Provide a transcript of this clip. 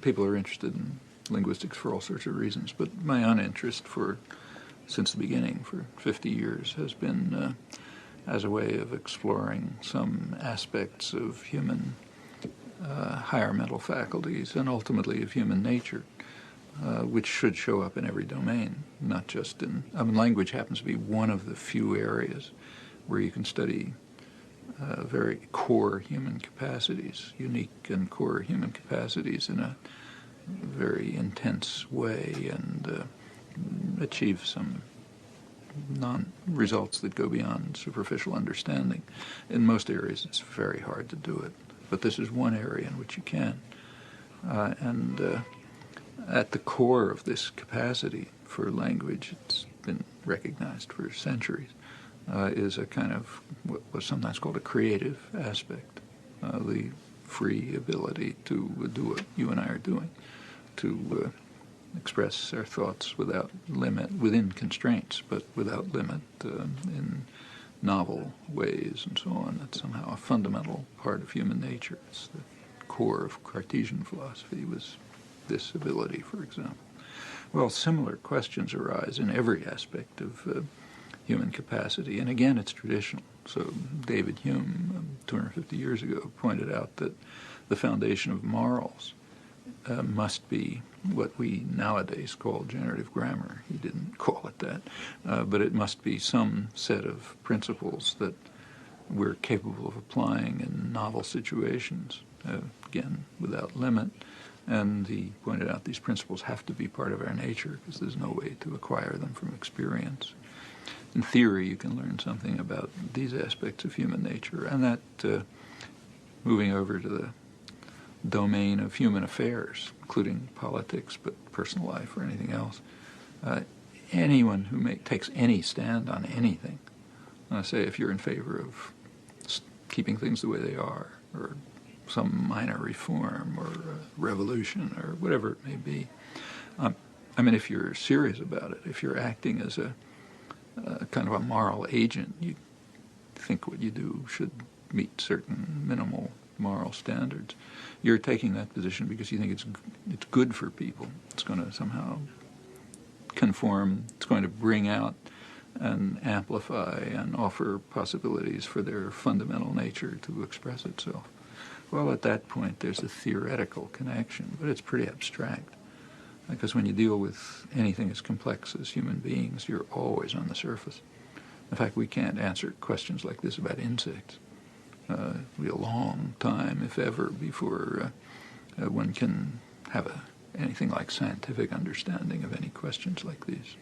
People are interested in linguistics for all sorts of reasons, but my own interest since the beginning, for 50 years, has been as a way of exploring some aspects of human higher mental faculties and ultimately of human nature, which should show up in every domain, not just in... language happens to be one of the few areas where you can study very core human capacities, unique and core human capacities in a very intense way and achieve some results that go beyond superficial understanding. In most areas it's very hard to do it, but this is one area in which you can. At the core of this capacity for language, it's been recognized for centuries, is a kind of what was sometimes called a creative aspect, the free ability to do what you and I are doing, to express our thoughts without limit, within constraints, but without limit, in novel ways and so on. That's somehow a fundamental part of human nature. It's the core of Cartesian philosophy, was this ability, for example. Well, similar questions arise in every aspect of human capacity, and again, it's traditional. So David Hume, 250 years ago, pointed out that the foundation of morals must be what we nowadays call generative grammar. He didn't call it that, but it must be some set of principles that we're capable of applying in novel situations, again, without limit. And he pointed out these principles have to be part of our nature because there's no way to acquire them from experience. In theory, you can learn something about these aspects of human nature, and that, moving over to the domain of human affairs, including politics, but personal life or anything else, anyone who takes any stand on anything, say if you're in favor of keeping things the way they are, or some minor reform, or revolution, or whatever it may be, if you're serious about it, if you're acting as a kind of a moral agent, you think what you do should meet certain minimal moral standards. You're taking that position because you think it's good for people. It's going to somehow conform. It's going to bring out and amplify and offer possibilities for their fundamental nature to express itself. Well, at that point, there's a theoretical connection, but it's pretty abstract. Because when you deal with anything as complex as human beings, you're always on the surface. In fact, we can't answer questions like this about insects. It'll be a long time, if ever, before one can have anything like scientific understanding of any questions like these.